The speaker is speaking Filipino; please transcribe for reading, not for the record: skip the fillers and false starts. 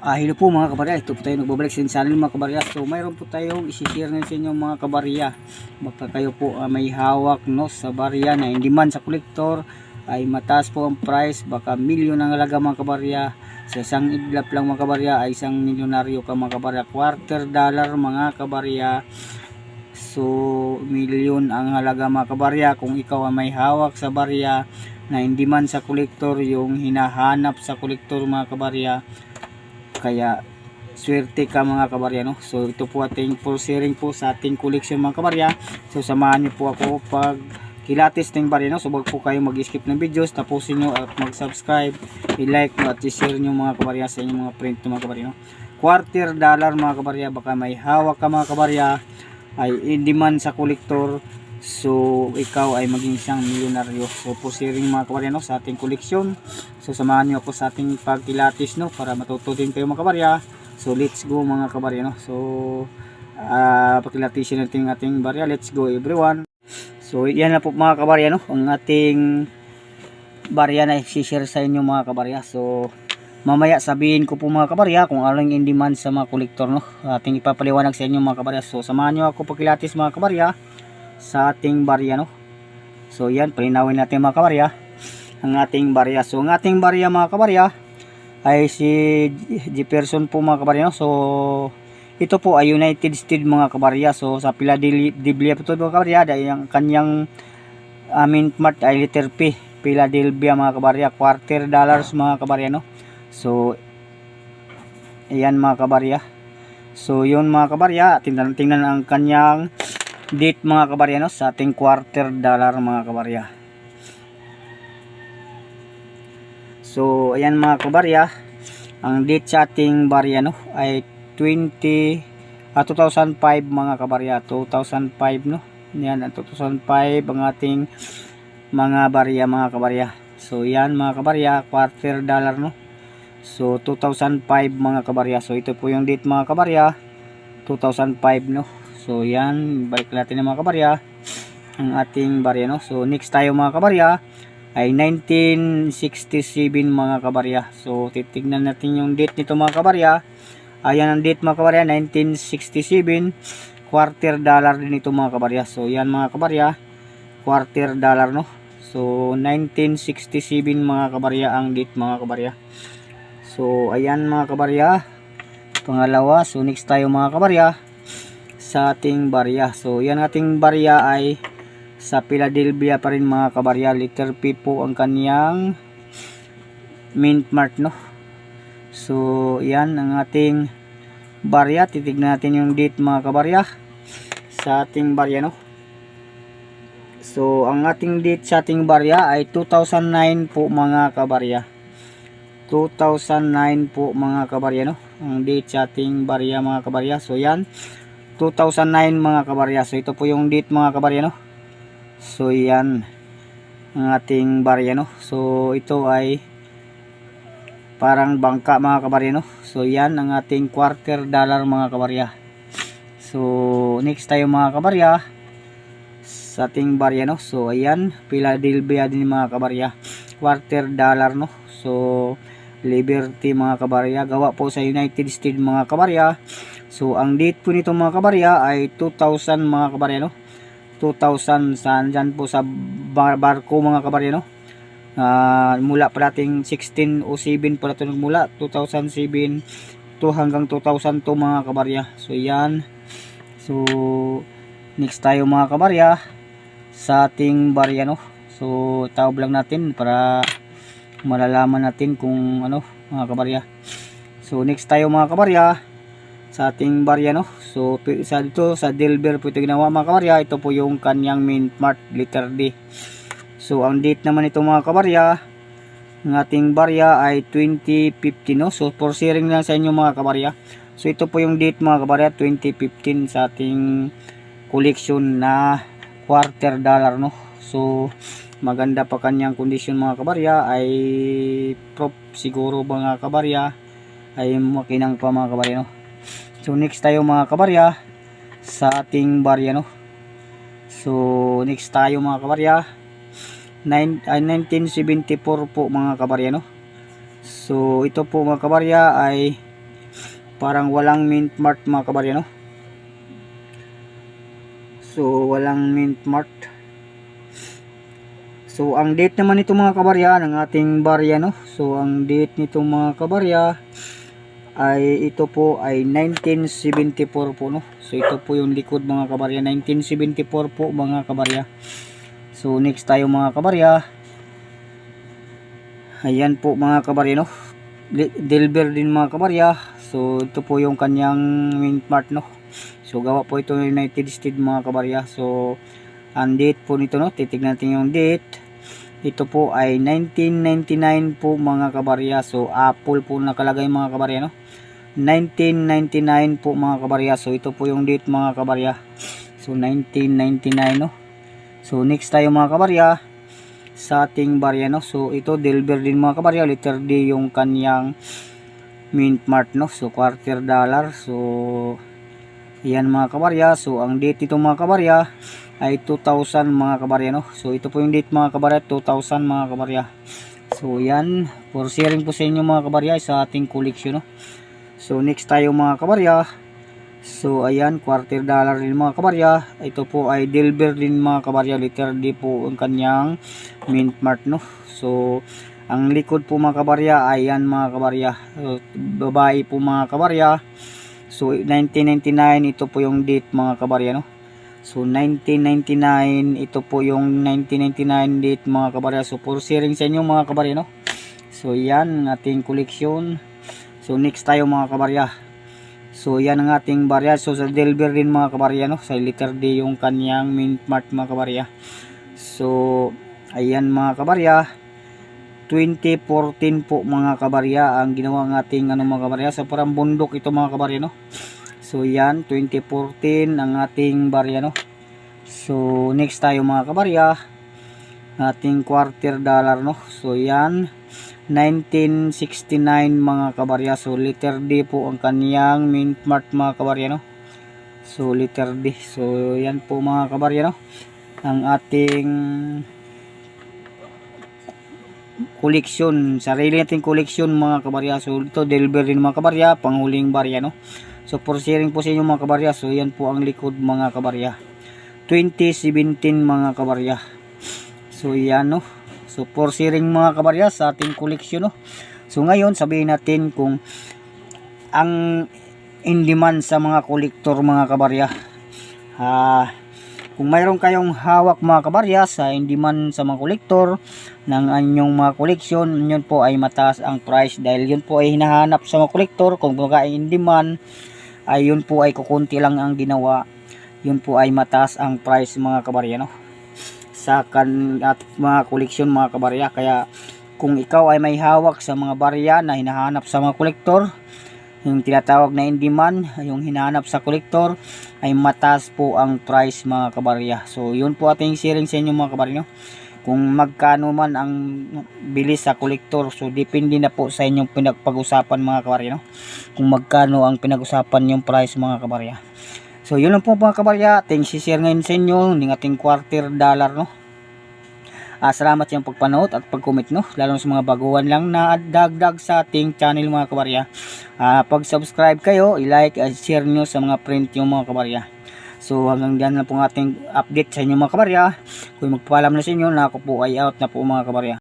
Hello po mga kabarya, ito po tayo nagbabalik sa channel mga kabarya. So mayroon po tayong isi-share na sa inyo mga kabarya. Baka kayo po may hawak no sa barya na hindi man sa kolektor ay mataas po ang price, baka milyon ang halaga mga kabarya. Sa isang idlap lang mga kabarya ay isang milyonaryo ka mga kabarya, $250 mga kabarya. So milyon ang halaga mga kabarya kung ikaw ay may hawak sa barya na hindi man sa kolektor, yung hinahanap sa kolektor mga kabarya. Kaya swerte ka mga kabarya no. So ito po ating full sharing po sa ating collection mga kabarya. So samahan niyo po ako pag kilatis ng barya no. So wag po kayo mag-skip ng videos, tapusin niyo at mag-subscribe, i-like mo at i-share niyo mga kabarya sa inyong mga friend mga kabarya no. $250 mga kabarya, baka may hawak ka mga kabarya ay hindi man sa kolektor. So ikaw ay maging isang milyonaryo. So po sharing mga kabarya no sa ating koleksyon. So samahan niyo ako sa ating pagkilatis no para matuto din kayo mga kabarya. So let's go mga kabarya no. So pagkilatisin natin ang ating barya. Let's go everyone. So yan na po mga kabarya no, ang ating barya na i-share sa inyo mga kabarya. So mamaya sabihin ko po mga kabarya kung aling in demand sa mga kolektor no. Ating ipapaliwanag sa inyo mga kabarya. So samahan niyo ako pagkilatis mga kabarya sa ating barya no. So yan, palinawin natin mga kabarya ang ating barya. So ang ating barya mga kabarya ay si Jefferson po mga kabarya no. So ito po ay United States mga kabarya. So sa Philadelphia po ito mga kabarya, dahil ang kanyang mint mark ay letter P, Philadelphia mga kabarya, $250 mga kabarya no. So ayan mga kabarya. So yun mga kabarya, tingnan ang kanyang date mga kabarya no, sa ating $250 mga kabarya. So ayan mga kabarya, ang date sa ating barya no ay 2005 mga kabarya, 2005 no. Yan ang 2005 ang ating mga barya mga kabarya. So yan mga kabarya, $250 no. So 2005 mga kabarya. So ito po yung date mga kabarya, 2005 no. So yan, balik natin ng mga kabarya ang ating barya no. So next tayo mga kabarya ay 1967 mga kabarya. So titignan natin yung date nito mga kabarya. Ayan ang date mga kabarya, 1967, $250 din ito mga kabarya. So yan mga kabarya, $250 no. So 1967 mga kabarya ang date mga kabarya. So ayan mga kabarya, pangalawa. So next tayo mga kabarya sa ating barya. So yan ating barya ay sa Philadelphia pa rin mga kabarya, letter P po ang kaniyang mint mark no. So yan ang ating barya. Titignan natin yung date mga kabarya sa ating barya no. So ang ating date sa ating barya ay 2009 po mga kabarya, 2009 po mga kabarya no, ang date sa ating barya mga kabarya. So yan 2009 mga kabarya. So ito po yung date mga kabarya no. So yan ang ating barya no. So ito ay parang bangka mga kabarya no. So yan ang ating $250 mga kabarya. So next tayo mga kabarya sa ating barya no. So ayan, Philadelphia din mga kabarya, $250 no. So Liberty mga kabarya, gawa po sa United States mga kabarya. So ang date po nito mga kabarya ay 2000 mga kabarya no. 2000, saan dyan po sa barko mga kabarya no. Mula pa dating 1607 pala ito nagmula, 2007 to hanggang 2002 mga kabarya. So yan. So next tayo mga kabarya sa ating barya no. So tawag lang natin para malalaman natin kung ano mga kabarya. So next tayo mga kabarya sa ating barya no. So sa dito sa Delver po ito ginawa mga kabarya. Ito po yung kanyang mint mark, letter D. So ang date naman ito mga kabarya ng ating barya ay 2015 no. So for sharing lang sa inyo mga kabarya. So ito po yung date mga kabarya, 2015 sa ating collection na $250 no. So maganda pa kanyang kondisyon mga kabarya, ay proof siguro mga kabarya ay makinang pa mga kabarya no. So next tayo mga kabarya sa ating barya no. So next tayo mga kabarya 1974 po mga kabarya no. So ito po mga kabarya ay parang walang mint mark mga kabarya, no? So walang mint mark. So ang date naman nito mga kabarya ng ating barya, no? So ang date nito mga kabarya ay ito po ay 1974 po, no? So ito po yung likod mga kabarya, 1974 po mga kabarya. So next tayo mga kabarya. Ayan po mga kabarya, no? Delver din mga kabarya. So ito po yung kanyang mint mark, no? So gawa po ito ng United States mga kabarya. So ang date po nito, no? Titignan natin yung date. Ito po ay 1999 po mga kabarya. So Apple po nakalagay mga kabarya, no? 1999 po mga kabarya. So ito po yung date mga kabarya. So 1999, no? So next tayo mga kabarya sa ating barya, no? So ito Delver din mga kabarya, letter D yung kanyang mint mark, no? So $quarter. So yan mga kabarya. So ang date nito mga kabarya ay 2000 mga kabarya, no? So ito po yung date mga kabarya, 2000 mga kabarya. So yan, for sharing po sa inyo mga kabarya sa ating collection, no? So next tayo mga kabarya. So ayan, $quarter din mga kabarya. Ito po ay Delver din mga kabarya, letter D po ang kanyang mint mark, no? So ang likod po mga kabarya ay yan mga kabarya, babae po mga kabarya. So 1999 ito po yung date mga kabarya, no? So 1999 ito po yung 1999 date mga kabarya. So for sharing sa inyo mga kabarya, no? So yan ang ating collection. So next tayo mga kabarya. So yan ang ating barya. So sa Delver din mga kabarya, no? Sa letter D yung kanyang mint mark mga kabarya. So ayan mga kabarya, 2014 po mga kabarya ang ginawa ng ating mga kabarya. Sa parang bundok ito mga kabarya, no? So yan, 2014 ang ating barya, no? So next tayo mga kabarya, ating $quarter, no? So yan, 1969 mga kabarya. So letter D po ang kaniyang mint mark mga kabarya, no? So letter D. So yan po mga kabarya, no? Ang ating collection, sarili nating collection mga kabarya. So ito Delver din mga kabarya, panghuling barya, no? So for sharing po sa inyo mga kabarya. So yan po ang likod mga kabarya, 2017 mga kabarya. So yan, no? So for sharing mga kabarya sa ating collection, no? So ngayon sabihin natin kung ang in demand sa mga kolektor mga kabarya. Kung mayroon kayong hawak mga kabarya sa in demand sa mga kolektor ng anyong mga koleksyon, yun po ay mataas ang price dahil yun po ay hinahanap sa mga kolektor. Kung baga in demand ay yun po ay kukunti lang ang ginawa, yun po ay mataas ang price mga kabarya, no? Sa at mga koleksyon mga kabarya. Kaya kung ikaw ay may hawak sa mga barya na hinahanap sa mga kolektor, yung tinatawag na in demand, yung hinahanap sa kolektor, ay mataas po ang price mga kabarya. So yun po ating sharing sa inyo mga kabarya, no? Kung magkano man ang bilis sa kolektor, so depende na po sa inyong pinagpag-usapan mga kabarya, no? Kung magkano ang pinag-usapan yung price mga kabarya. So yun lang po mga kabarya, ating share ngayon sa inyo ng ating $quarter, no? Salamat sa inyong pagpanood at pag-comment, no? Lalo sa mga baguhan lang na dagdag sa ating channel mga kabarya. Pag-subscribe kayo, i-like at share nyo sa mga friend yung mga kabarya. So hanggang dyan na po ang ating update sa inyo mga kabarya. Kung magpapaalam na sa inyo na ako po ay out na po mga kabarya.